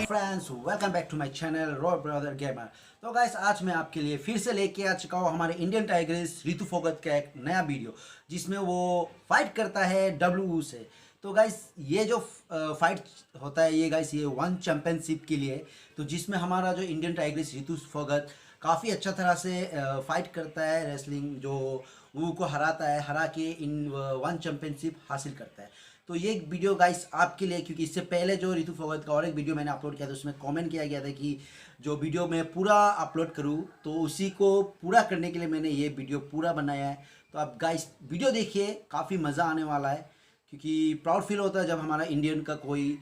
Friends, welcome back to my channel, Raw Brother Gamer. तो guys आज मैं आपके लिए फिर से लेके आ चुका हूँ हमारे इंडियन टाइग्रेस रितु फोगत का एक नया वीडियो जिसमें वो फाइट करता है डब्ल्यू से। तो गाइस ये जो फाइट होता है ये गाइस ये वन चैंपियनशिप के लिए, तो जिसमें हमारा जो इंडियन टाइग्रेस रितु फोगत काफ़ी अच्छा तरह से फाइट करता है, रेसलिंग जो वो को हराता है, हरा के इन वन चैंपियनशिप हासिल करता है। तो ये वीडियो गाइस आपके लिए, क्योंकि इससे पहले जो रितु फोगत का और एक वीडियो मैंने अपलोड किया था उसमें कमेंट किया गया था कि जो वीडियो मैं पूरा अपलोड करूं, तो उसी को पूरा करने के लिए मैंने ये वीडियो पूरा बनाया है। तो आप गाइस वीडियो देखिए, काफ़ी मज़ा आने वाला है, क्योंकि प्राउड फील होता है जब हमारा इंडियन का कोई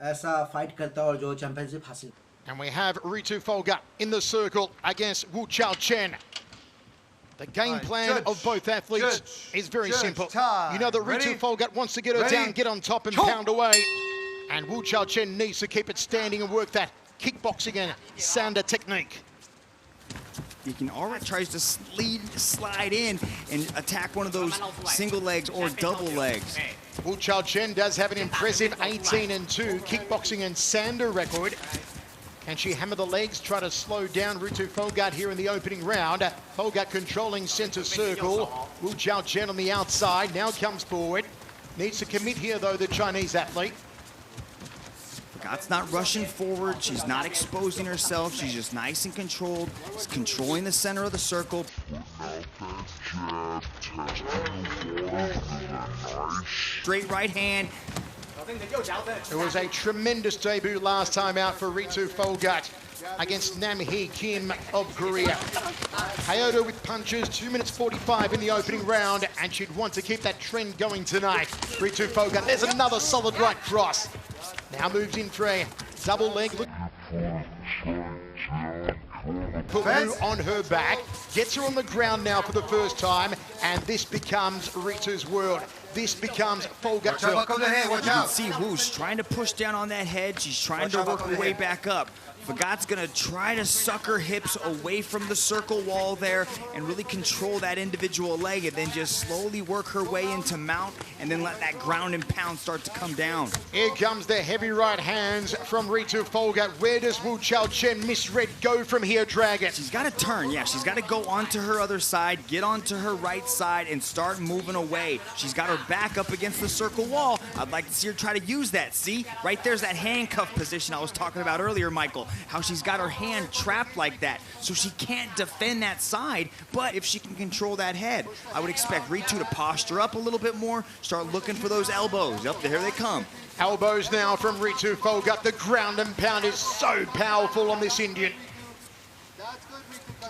ऐसा फाइट करता है और जो चैंपियनशिप हासिल। And we have Ritu Phogat in the circle against Wu Chao Chen. The game plan of both athletes is very simple. You know that Ritu Phogat wants to get her down, get on top and pound away. And Wu Chao Chen needs to keep it standing and work that kickboxing and sounder technique. You can already tries to slide in and attack one of those single legs or double legs. Wu Chao Chen does have an impressive 18-2 kickboxing and sounder record. Can she hammer the legs, try to slow down Ritu Phogat here in the opening round? Phogat controlling center circle. Wu Chao Chen on the outside, now comes forward. Needs to commit here though, the Chinese athlete. Phogat's not rushing forward, she's not exposing herself, she's just nice and controlled, she's controlling the center of the circle. Straight right hand. It was a tremendous debut last time out for Ritu Phogat against Nam Heqin of Korea. Kyoto with punches, 2 minutes 45 in the opening round, and she'd want to keep that trend going tonight. Ritu Phogat, there's another solid right cross. Now moves in for a double leg. Put Wu on her back, gets her on the ground now for the first time, and this becomes Ritu's world. This becomes Phogat's world. You can see Wu's trying to push down on that head, she's trying to work her way back up. Phogat's gonna try to suck her hips away from the circle wall there and really control that individual leg, and then just slowly work her way into mount and then let that ground and pound start to come down. Here comes the heavy right hands from Ritu Phogat. Where does Wu Chao Chen misread go from here, Dragon? She's got to turn, yeah, she's got to go onto her other side, get onto her right side and start moving away. She's got her back up against the circle wall. I'd like to see her try to use that. See, right there's that handcuff position I was talking about earlier, Michael. How she's got her hand trapped like that, so she can't defend that side, but if she can control that head, I would expect Ritu to posture up a little bit more, start looking for those elbows. Up there they come. Elbows now from Ritu Phogat. The ground and pound is so powerful on this Indian.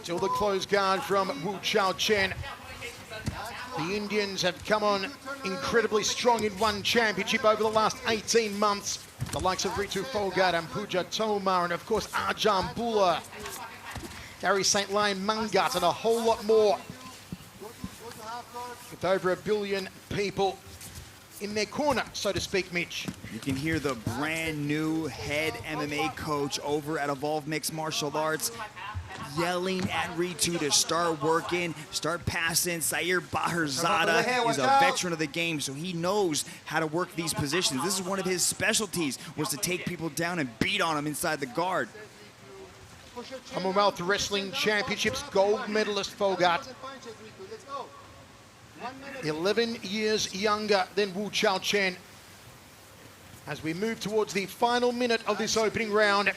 Still the closed guard from Wu Chao Chen. The Indians have come on incredibly strong in one championship over the last 18 months. The likes of Ritu Phogat and Puja Tomar, and of course Arjun Bula, Gary St. Lane Mungut, and a whole lot more. With over 1 billion people in their corner, so to speak, Mitch. You can hear the brand new head MMA coach over at Evolve Mixed Martial Arts yelling at Ritu to start working, start passing. Sair Baharzada is a veteran of the game, so he knows how to work these positions. This is one of his specialties, was to take people down and beat on them inside the guard. Commonwealth Wrestling Championships gold medalist Phogat. 11 years younger than Wu Chao Chen. As we move towards the final minute of this opening round,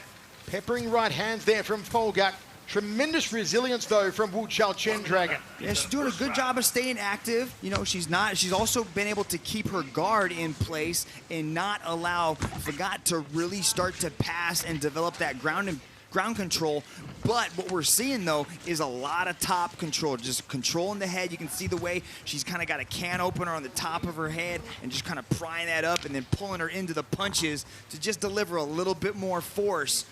peppering right hands there from Phogat. Tremendous resilience though from Wu Chao Chen, Dragon. Yeah, she's doing a good job of staying active. You know, she's also been able to keep her guard in place and not allow Phogat to really start to pass and develop that ground control. But what we're seeing though is a lot of top control, just controlling the head. You can see the way she's kind of got a can opener on the top of her head and just kind of prying that up and then pulling her into the punches to just deliver a little bit more force.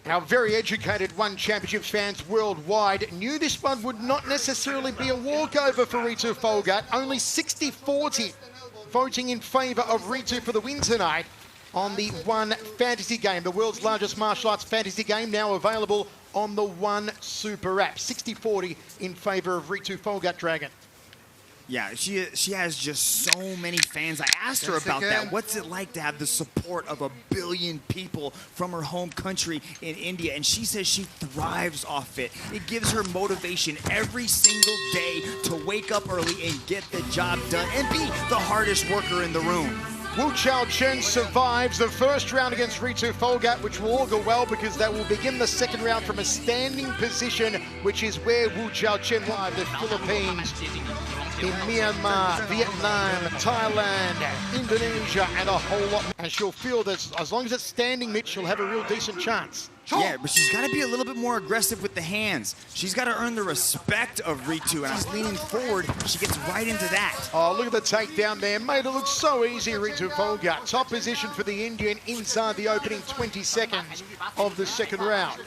Our very educated One Championships fans worldwide knew this one would not necessarily be a walkover for Ritu Phogat. Only 60-40 voting in favour of Ritu for the win tonight on the One Fantasy game, the world's largest martial arts fantasy game, now available on the One Super app. 60-40 in favour of Ritu Phogat, Dragon. Yeah, she has just so many fans. I asked her about that. What's it like to have the support of 1 billion people from her home country in India? And she says she thrives off it. It gives her motivation every single day to wake up early and get the job done and be the hardest worker in the room. Wu Chen survives the first round against Ritu Phogat, which will all go well because they will begin the second round from a standing position, which is where Wu Chen live, the Philippines, in Myanmar, Vietnam, Thailand, Indonesia, and a whole lot. And she'll feel that as long as it's standing, Mitch, she'll have a real decent chance. Yeah, but she's got to be a little bit more aggressive with the hands. She's got to earn the respect of Ritu, and she's leaning forward. She gets right into that. Oh, look at the takedown there. Made it look so easy, Ritu Phogat. Top position for the Indian inside the opening 20 seconds of the second round.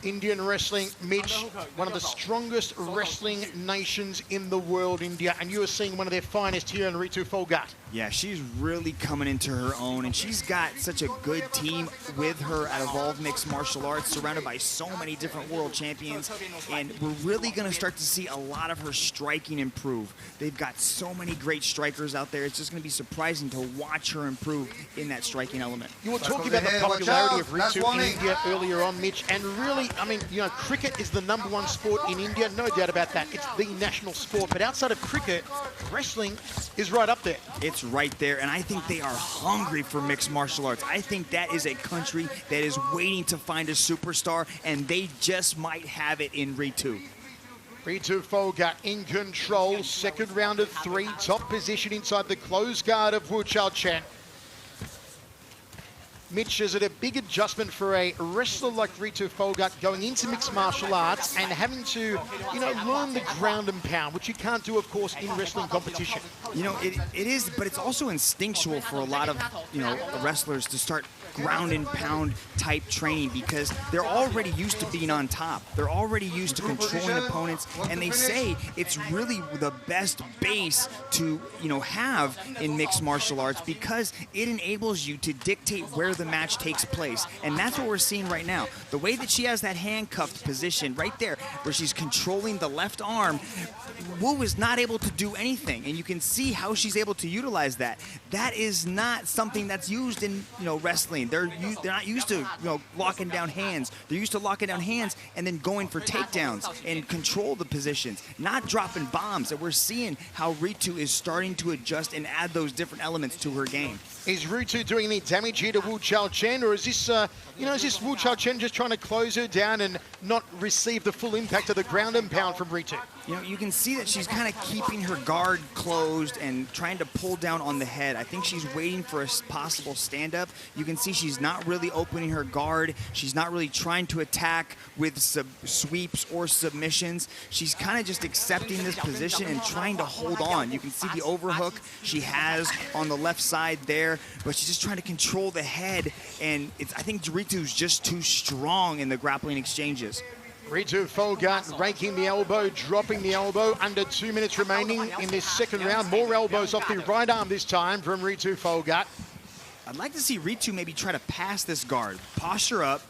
Indian wrestling, Mitch, one of the strongest wrestling nations in the world, India, and you are seeing one of their finest here in Ritu Phogat. Yeah, she's really coming into her own, and she's got such a good team with her at Evolve Mixed Martial Arts, surrounded by so many different world champions, and we're really going to start to see a lot of her striking improve. They've got so many great strikers out there. It's just going to be surprising to watch her improve in that striking element. You were talking about the popularity of Ritu in India earlier on, Mitch, and really, I mean, you know, cricket is the #1 sport in India, no doubt about that. It's the national sport, but outside of cricket, wrestling is right up there. It's right there, and I think they are hungry for mixed martial arts. I think that is a country that is waiting to find a superstar, and they just might have it in Ritu. Ritu Phogat in control, second round of 3, top position inside the closed guard of Wu Chen. Mitch, is it a big adjustment for a wrestler like Ritu Phogat going into mixed martial arts and having to, you know, learn the ground and pound, which you can't do, of course, in wrestling competition? You know, it is, but it's also instinctual for a lot of, you know, wrestlers to start ground and pound type training because they're already used to being on top. They're already used to controlling opponents, and they say it's really the best base to, you know, have in mixed martial arts because it enables you to dictate where the match takes place. And that's what we're seeing right now. The way that she has that handcuffed position right there where she's controlling the left arm, Wu is not able to do anything, and you can see how she's able to utilize that. That is not something that's used in, you know, wrestling. They're not used to, you know, locking down hands. They're used to locking down hands and then going for takedowns and control the positions, not dropping bombs. And we're seeing how Ritu is starting to adjust and add those different elements to her game. Is Ritu doing any damage here to Wu Chen, or is this, you know, is this Wu Chen just trying to close her down and not receive the full impact of the ground and pound from Ritu? You know, you can see that she's kind of keeping her guard closed and trying to pull down on the head. I think she's waiting for a possible stand-up. You can see she's not really opening her guard. She's not really trying to attack with sweeps or submissions. She's kind of just accepting this position and trying to hold on. You can see the overhook she has on the left side there, but she's just trying to control the head, and I think Ritu's just too strong in the grappling exchanges. Ritu Phogat raking the elbow, dropping the elbow. Under 2 minutes remaining in this second round. More elbows off the right arm this time from Ritu Phogat. I'd like to see Ritu maybe try to pass this guard. Posture up,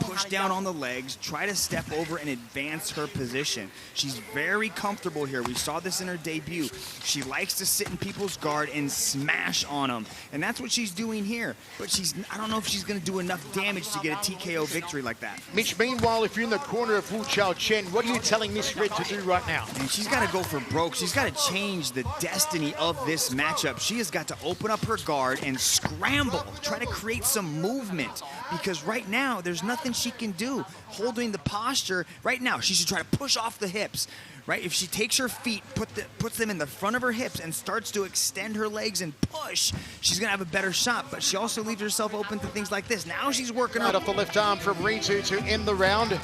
push down on the legs, try to step over and advance her position. She's very comfortable here. We saw this in her debut. She likes to sit in people's guard and smash on them. And that's what she's doing here. But I don't know if she's going to do enough damage to get a TKO victory like that. Mitch, meanwhile, if you're in the corner of Wu Chen, what are you telling Miss Red to do right now? And she's got to go for broke. She's got to change the destiny of this matchup. She has got to open up her guard and scramble, try to create some movement. Because right now, there's nothing she can do holding the posture. Right now, she should try to push off the hips. Right? If she takes her feet, puts them in the front of her hips and starts to extend her legs and push, she's going to have a better shot. But she also leaves herself open to things like this. Now she's working right off the left arm from Ritu to end the round.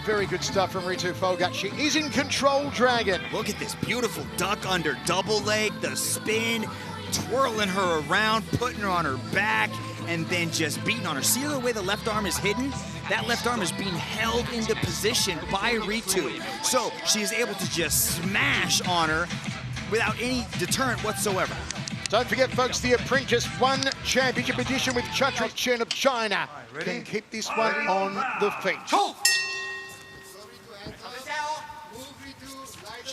Very good stuff from Ritu Phogat. She is in control, Dragon. Look at this beautiful duck under double leg, the spin, twirling her around, putting her on her back, and then just beating on her. See the way the left arm is hidden? That left arm is being held into position by Ritu. So she is able to just smash on her without any deterrent whatsoever. Don't forget, folks, the Apprentice One Championship edition with Chatrik Chen of China can keep this one on the feet.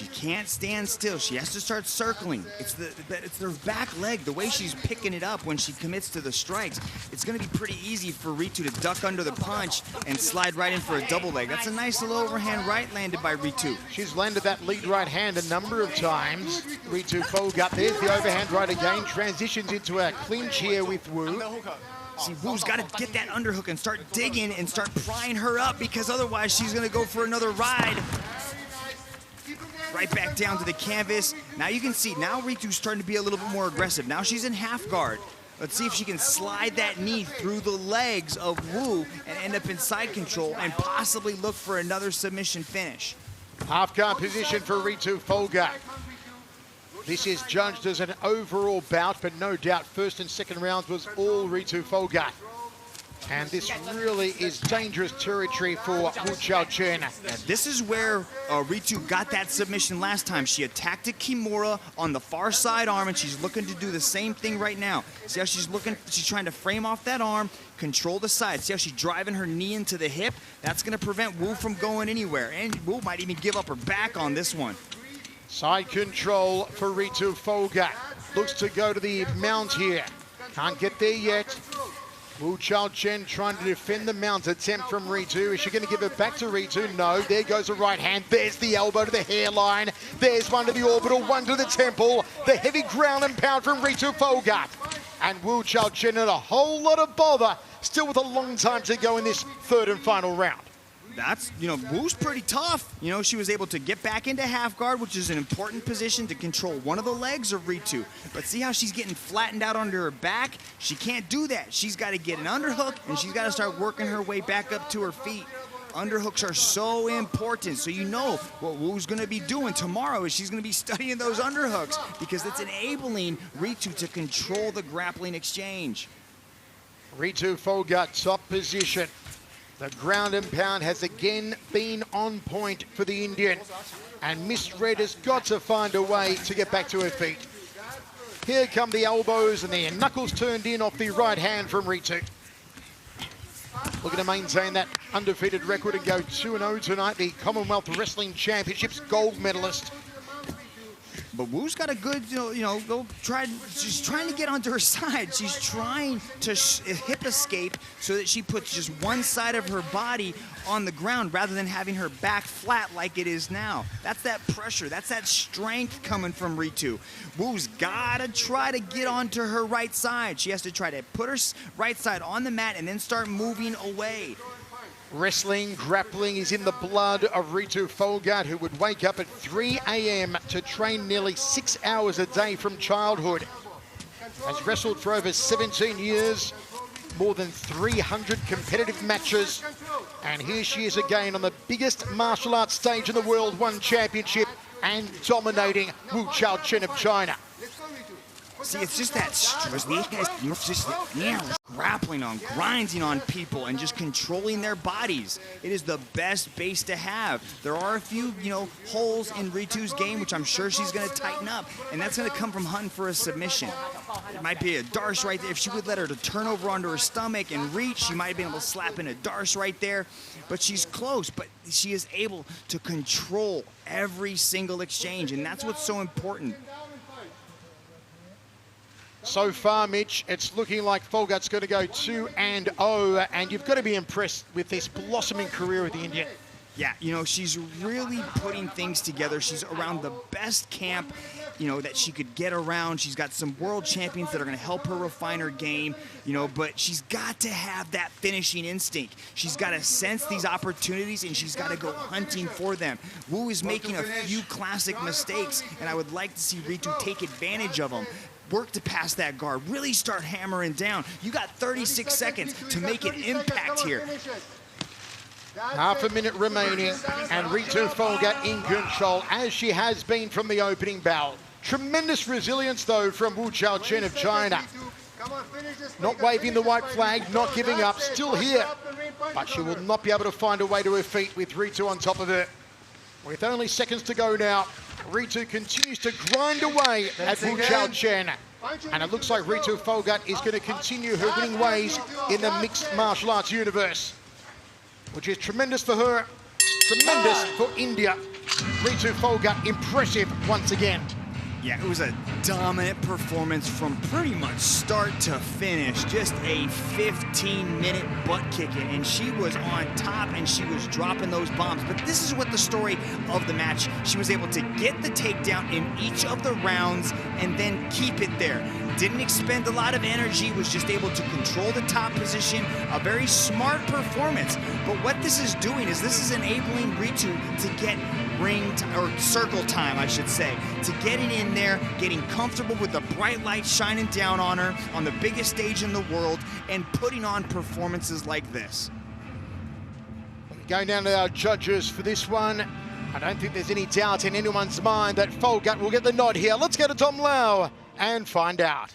She can't stand still. She has to start circling. It's their back leg, the way she's picking it up when she commits to the strikes. It's going to be pretty easy for Ritu to duck under the punch and slide right in for a double leg. That's a nice little overhand right landed by Ritu. She's landed that lead right hand a number of times. Ritu phogat, there's the overhand right again. Transitions into a clinch here with Wu. See, Wu's got to get that underhook and start digging and start prying her up, because otherwise she's going to go for another ride. Right back down to the canvas. Now you can see, now Ritu's starting to be a little bit more aggressive. Now she's in half guard. Let's see if she can slide that knee through the legs of Wu and end up in side control and possibly look for another submission finish. Half guard position for Ritu phogat. This is judged as an overall bout, but no doubt first and second rounds was all Ritu phogat. And this really is dangerous territory for Wu Chen. This is where Ritu got that submission last time. She attacked a Kimura on the far side arm, and she's looking to do the same thing right now. See how she's looking? She's trying to frame off that arm, control the side. See how she's driving her knee into the hip? That's going to prevent Wu from going anywhere. And Wu might even give up her back on this one. Side control for Ritu phogat. Looks to go to the mount here. Can't get there yet. Wu Chen trying to defend the mount attempt from Ritu. Is she going to give it back to Ritu? No. There goes the right hand. There's the elbow to the hairline. There's one to the orbital, one to the temple. The heavy ground and pound from Ritu phogat. And Wu Chen in a whole lot of bother, still with a long time to go in this third and final round. That's, Wu's pretty tough. She was able to get back into half guard, which is an important position to control one of the legs of Ritu. But see how she's getting flattened out under her back? She can't do that. She's got to get an underhook, and she's got to start working her way back up to her feet. Underhooks are so important. So what Wu's going to be doing tomorrow is she's going to be studying those underhooks, because it's enabling Ritu to control the grappling exchange. Ritu phogat, top position. The ground and pound has again been on point for the Indian. And Miss Red has got to find a way to get back to her feet. Here come the elbows and the knuckles turned in off the right hand from Ritu. Looking to maintain that undefeated record and go 2-0 tonight. The Commonwealth Wrestling Championships gold medalist. But Wu's got a good, she's trying to get onto her side. She's trying to hip escape so that she puts just one side of her body on the ground rather than having her back flat like it is now. That's that pressure. That's that strength coming from Ritu. Wu's got to try to get onto her right side. She has to try to put her right side on the mat and then start moving away. Wrestling, grappling is in the blood of Ritu phogat, who would wake up at 3 a.m. to train nearly 6 hours a day from childhood. Has wrestled for over 17 years, more than 300 competitive matches. And here she is again on the biggest martial arts stage in the world, One Championship, and dominating Wu Chen of China. See, it's just that grappling on, grinding on people, and just controlling their bodies. It is the best base to have. There are a few, holes in Ritu's game, which I'm sure she's going to tighten up, and that's going to come from hunting for a submission. It might be a darce right there. If she would let her to turn over onto her stomach and reach, she might have been able to slap in a darce right there. But she's close, but she is able to control every single exchange, and that's what's so important. So far, Mitch, it's looking like phogat's going to go 2-0, and you've got to be impressed with this blossoming career of the Indian. Yeah, she's really putting things together. She's around the best camp, that she could get around. She's got some world champions that are going to help her refine her game, but she's got to have that finishing instinct. She's got to sense these opportunities, and she's got to go hunting for them. Wu is making a few classic mistakes, and I would like to see Ritu take advantage of them. Work to pass that guard, really start hammering down. You got 36 seconds to make an impact here. Half a minute remaining, and Ritu phogat in control, as she has been from the opening bout. Tremendous resilience, though, from Wu Chen of China. Not waving the white flag, not giving up, still here. But she will not be able to find a way to her feet with Ritu on top of her. With only seconds to go now, Ritu continues to grind away at Wu Chen. And it looks like Ritu phogat is going to continue her winning ways in the mixed martial arts universe, which is tremendous for her, tremendous for India. Ritu Phogat impressive once again. Yeah, it was a dominant performance from pretty much start to finish. Just a 15-minute butt kicking, and she was on top and she was dropping those bombs. But this is what the story of the match. She was able to get the takedown in each of the rounds and then keep it there. Didn't expend a lot of energy, was just able to control the top position. A very smart performance. But what this is doing is this is enabling Ritu to get or circle time, I should say, to getting in there, getting comfortable with the bright light shining down on her on the biggest stage in the world and putting on performances like this. Going down to our judges for this one. I don't think there's any doubt in anyone's mind that Phogat will get the nod here. Let's go to Tom Lau and find out.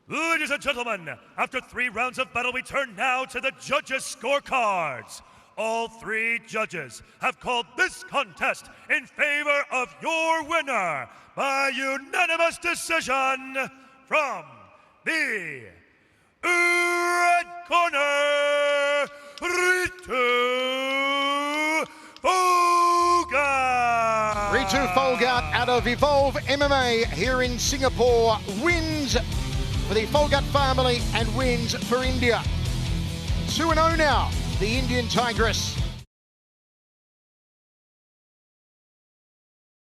Ladies and gentlemen, after 3 rounds of battle, we turn now to the judges' scorecards. All 3 judges have called this contest in favor of your winner by unanimous decision from the red corner, Ritu Phogat. Ritu Phogat out of Evolve MMA here in Singapore wins for the Phogat family and wins for India. 2-0 now, the Indian Tigress.